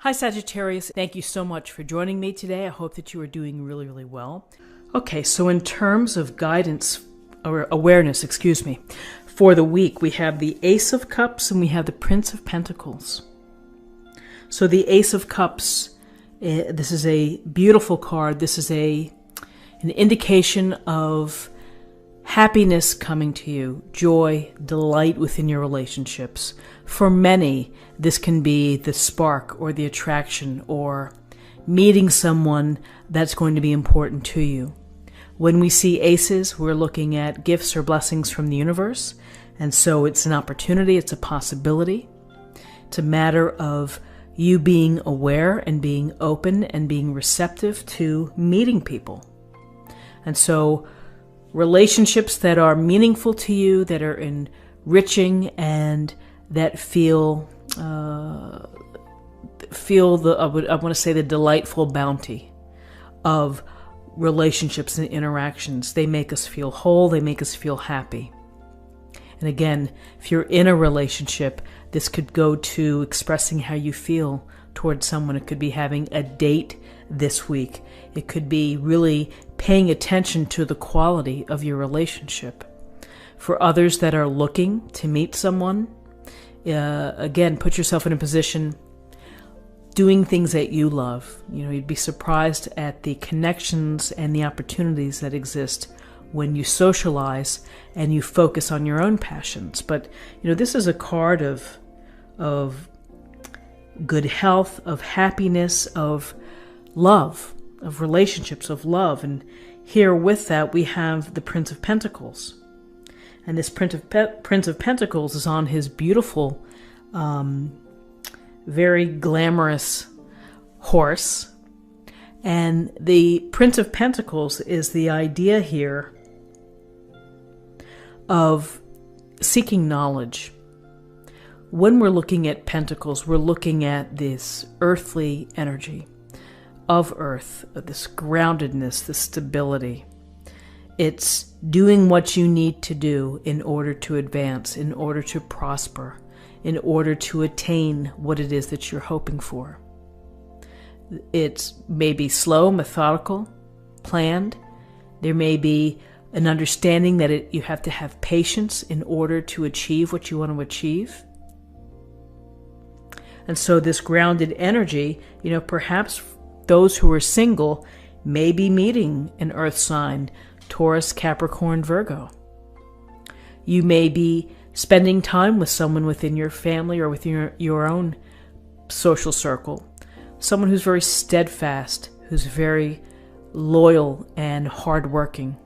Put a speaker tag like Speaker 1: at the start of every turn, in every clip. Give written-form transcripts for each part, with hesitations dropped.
Speaker 1: Hi Sagittarius, thank you so much for joining me today. I hope that you are doing really, really well. Okay, so in terms of guidance, or awareness, for the week, we have the Ace of Cups and we have the Prince of Pentacles. So the Ace of Cups, this is a beautiful card. This is an indication of happiness coming to you, joy, delight within your relationships. For many, this can be the spark or the attraction or meeting someone that's going to be important to you. When we see aces, we're looking at gifts or blessings from the universe. And so it's an opportunity, it's a possibility. It's a matter of you being aware and being open and being receptive to meeting people. And so relationships that are meaningful to you, that are enriching, and that feel the the delightful bounty of relationships and interactions. They make us feel whole. They make us feel happy. And again, if you're in a relationship, this could go to expressing how you feel towards someone. It could be having a date this week. It could be really paying attention to the quality of your relationship. For others that are looking to meet someone, again, put yourself in a position doing things that you love. You'd be surprised at the connections and the opportunities that exist when you socialize and you focus on your own passions. But, this is a card of good health, of happiness, of love, of relationships, of love. And here with that, we have the Prince of Pentacles. And this Prince of Pentacles is on his beautiful, very glamorous horse. And the Prince of Pentacles is the idea here of seeking knowledge. When we're looking at pentacles, we're looking at this earthly energy of earth, this groundedness, this stability. It's doing what you need to do in order to advance, in order to prosper, in order to attain what it is that you're hoping for. It's maybe slow, methodical, planned. There may be an understanding that you have to have patience in order to achieve what you want to achieve. And so this grounded energy, perhaps those who are single may be meeting an earth sign, Taurus, Capricorn, Virgo. You may be spending time with someone within your family or within your own social circle. Someone who's very steadfast, who's very loyal and hardworking.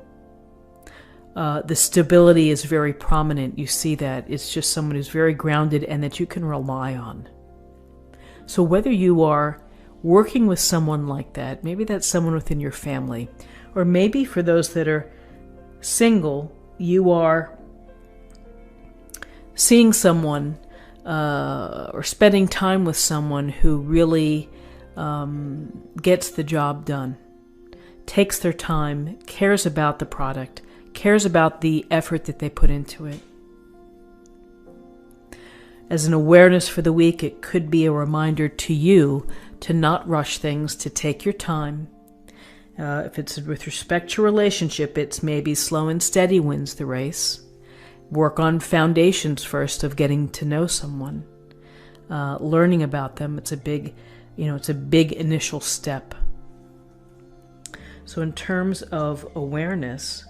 Speaker 1: The stability is very prominent. You see that. It's just someone who's very grounded and that you can rely on. So whether you are working with someone like that, maybe that's someone within your family, or maybe for those that are single, you are seeing someone or spending time with someone who really gets the job done, takes their time, cares about the product, cares about the effort that they put into it. As an awareness for the week, it could be a reminder to you to not rush things, to take your time. If it's with respect to relationship, it's maybe slow and steady wins the race. Work on foundations first of getting to know someone, learning about them. It's a big initial step. So in terms of awareness,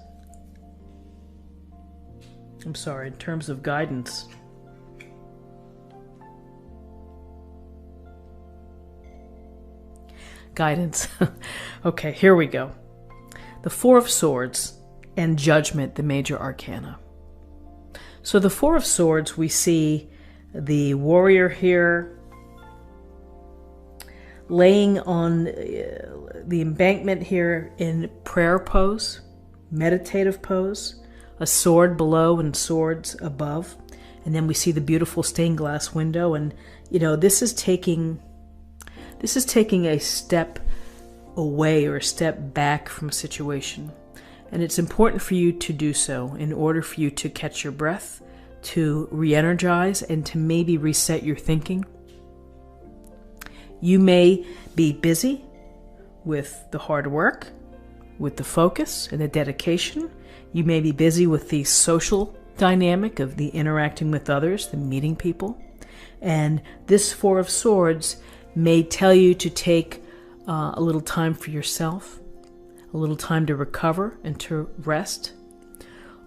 Speaker 1: in terms of guidance, okay, here we go. The Four of Swords and Judgment, the major arcana. So the Four of Swords, we see the warrior here laying on the embankment here in prayer pose, meditative pose, a sword below and swords above. And then we see the beautiful stained glass window. And, this is taking a step away or a step back from a situation. And it's important for you to do so in order for you to catch your breath, to re-energize, and to maybe reset your thinking. You may be busy with the hard work, with the focus and the dedication. You may be busy with the social dynamic of the interacting with others, the meeting people. And this Four of Swords may tell you to take a little time for yourself, a little time to recover and to rest.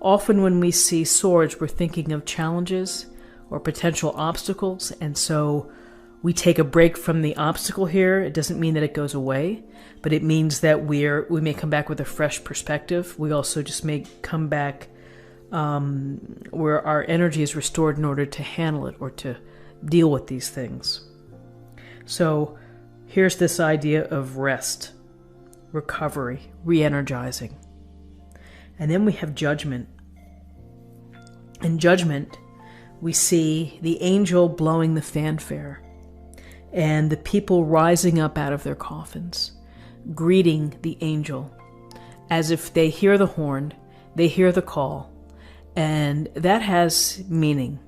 Speaker 1: Often when we see swords, we're thinking of challenges or potential obstacles, and so we take a break from the obstacle here. It doesn't mean that it goes away, but it means that we may come back with a fresh perspective. We also just may come back where our energy is restored in order to handle it or to deal with these things. So here's this idea of rest, recovery, re-energizing. And then we have judgment. In judgment, we see the angel blowing the fanfare and the people rising up out of their coffins, greeting the angel as if they hear the horn, they hear the call, and that has meaning.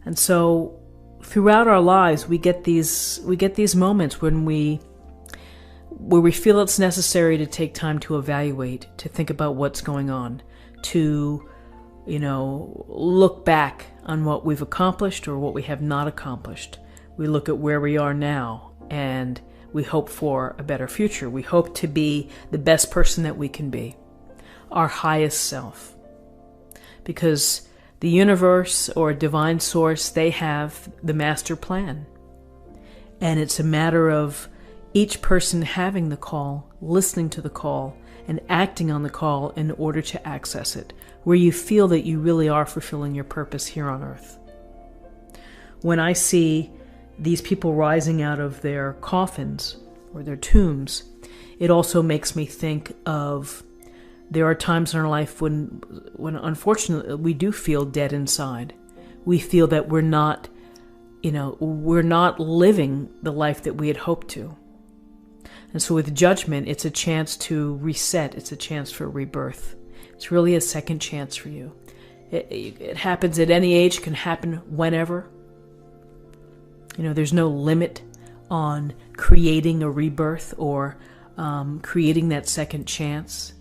Speaker 1: And so throughout our lives, we get these moments where we feel it's necessary to take time to evaluate, to think about what's going on, to, look back on what we've accomplished or what we have not accomplished. We look at where we are now and we hope for a better future. We hope to be the best person that we can be, our highest self. Because the universe or divine source, they have the master plan. And it's a matter of each person having the call, listening to the call, and acting on the call in order to access it, where you feel that you really are fulfilling your purpose here on earth. When I see these people rising out of their coffins or their tombs, it also makes me think of there are times in our life when unfortunately we do feel dead inside. We feel that we're not living the life that we had hoped to. And so with judgment, it's a chance to reset. It's a chance for rebirth. It's really a second chance for you. It happens at any age, can happen whenever. There's no limit on creating a rebirth or creating that second chance.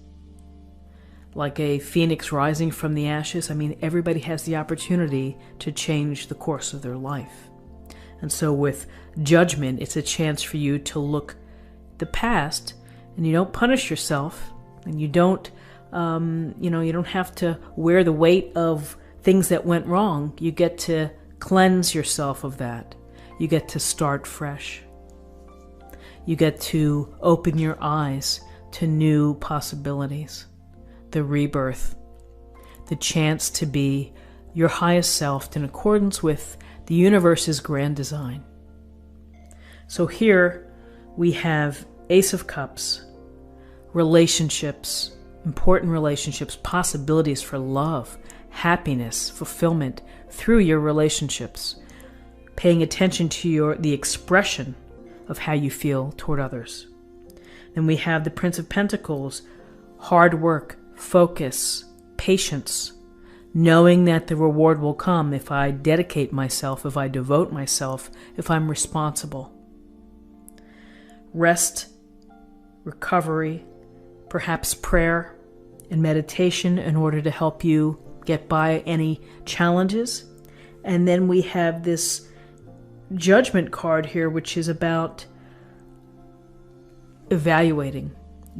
Speaker 1: Like a phoenix rising from the ashes, everybody has the opportunity to change the course of their life. And so with judgment, it's a chance for you to look the past, and you don't punish yourself, and you don't have to wear the weight of things that went wrong. You get to cleanse yourself of that. You get to start fresh. You get to open your eyes to new possibilities. The rebirth, the chance to be your highest self in accordance with the universe's grand design. So here we have Ace of Cups, relationships, important relationships, possibilities for love, happiness, fulfillment through your relationships, paying attention to the expression of how you feel toward others. Then we have the Prince of Pentacles, hard work, focus, patience, knowing that the reward will come if I dedicate myself, if I devote myself, if I'm responsible. Rest, recovery, perhaps prayer and meditation in order to help you get by any challenges. And then we have this Judgment card here, which is about evaluating,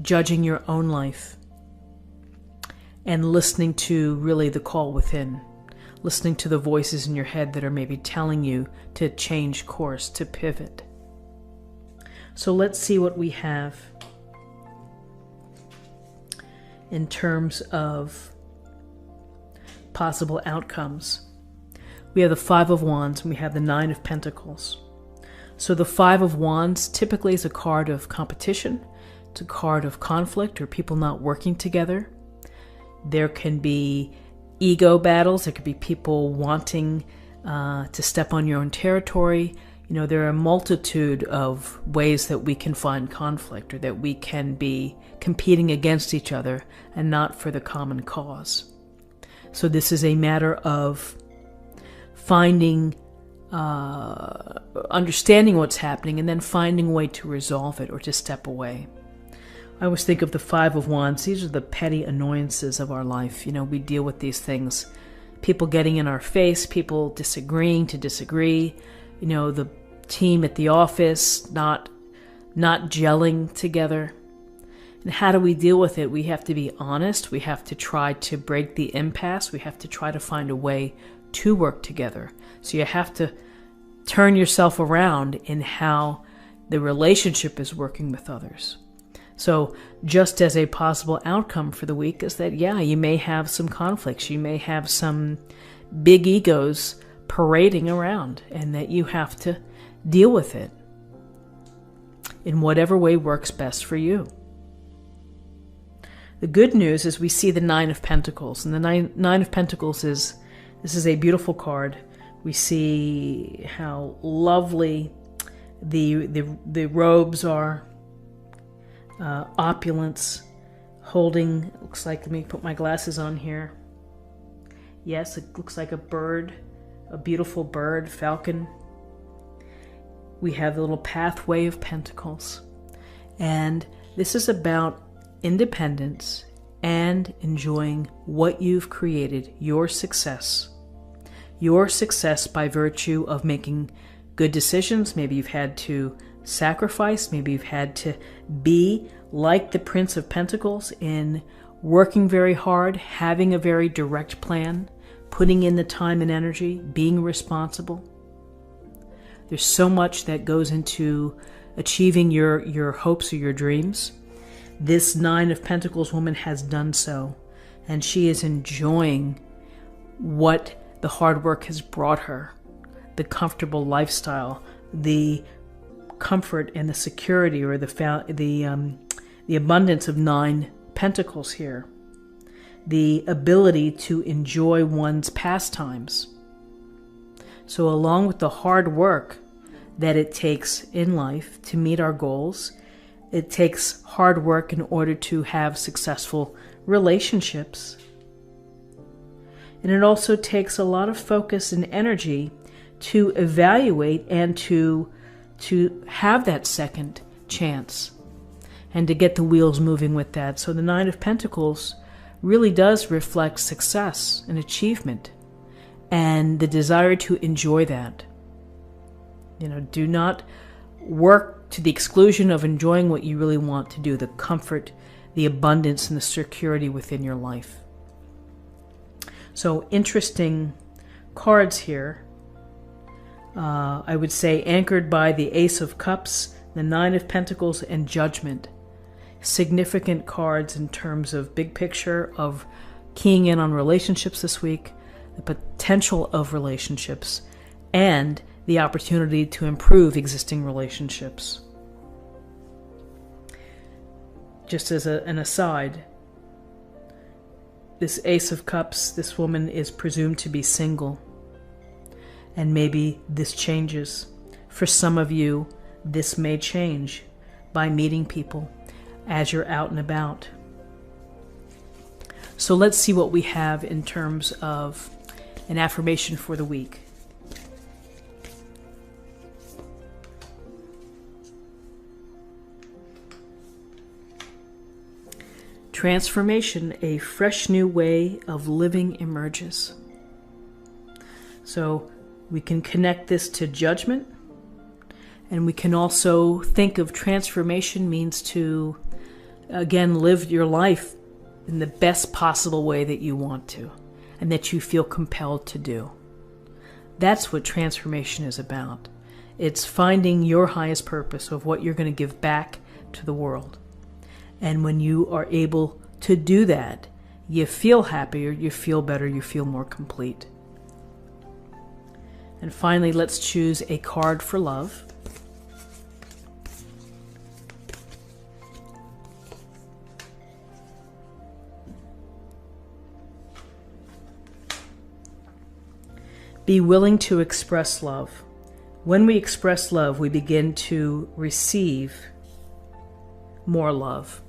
Speaker 1: judging your own life, and listening to really the call within, listening to the voices in your head that are maybe telling you to change course, to pivot. So let's see what we have in terms of possible outcomes. We have the Five of Wands and we have the Nine of Pentacles. So the Five of Wands typically is a card of competition. It's a card of conflict or people not working together. There can be ego battles. There could be people wanting to step on your own territory. There are a multitude of ways that we can find conflict or that we can be competing against each other and not for the common cause. So this is a matter of finding understanding what's happening and then finding a way to resolve it or to step away. I always think of the Five of Wands. These are the petty annoyances of our life. We deal with these things. People getting in our face, people disagreeing to disagree, the team at the office not gelling together. And how do we deal with it? We have to be honest. We have to try to break the impasse. We have to try to find a way to work together. So you have to turn yourself around in how the relationship is working with others. So just as a possible outcome for the week is that, you may have some conflicts. You may have some big egos parading around, and that you have to deal with it in whatever way works best for you. The good news is we see the Nine of Pentacles, and the Nine of Pentacles this is a beautiful card. We see how lovely the robes are, opulence, holding, looks like, let me put my glasses on here. Yes, it looks like a bird, a beautiful bird, falcon. We have the little pathway of pentacles. And this is about independence and enjoying what you've created, your success. Your success by virtue of making good decisions. Maybe you've had to sacrifice. Maybe you've had to be like the Prince of Pentacles in working very hard, having a very direct plan, putting in the time and energy, being responsible. There's so much that goes into achieving your hopes or your dreams. This Nine of Pentacles woman has done so, and she is enjoying what the hard work has brought her, the comfortable lifestyle, the comfort and the security, or the abundance of Nine Pentacles here, the ability to enjoy one's pastimes. So along with the hard work that it takes in life to meet our goals, it takes hard work in order to have successful relationships. And it also takes a lot of focus and energy to evaluate and to have that second chance and to get the wheels moving with that. So the Nine of Pentacles really does reflect success and achievement and the desire to enjoy that. Do not work to the exclusion of enjoying what you really want to do, the comfort, the abundance, and the security within your life. So interesting cards here. I would say anchored by the Ace of Cups, the Nine of Pentacles, and Judgment. Significant cards in terms of big picture of keying in on relationships this week, the potential of relationships, and the opportunity to improve existing relationships. Just as an aside, this Ace of Cups, this woman is presumed to be single. And maybe this changes. For some of you, this may change by meeting people as you're out and about. So let's see what we have in terms of an affirmation for the week. Transformation, a fresh new way of living emerges. So we can connect this to judgment, and we can also think of transformation means to, again, live your life in the best possible way that you want to, and that you feel compelled to do. That's what transformation is about. It's finding your highest purpose of what you're going to give back to the world. And when you are able to do that, you feel happier, you feel better, you feel more complete. And finally, let's choose a card for love. Be willing to express love. When we express love, we begin to receive more love.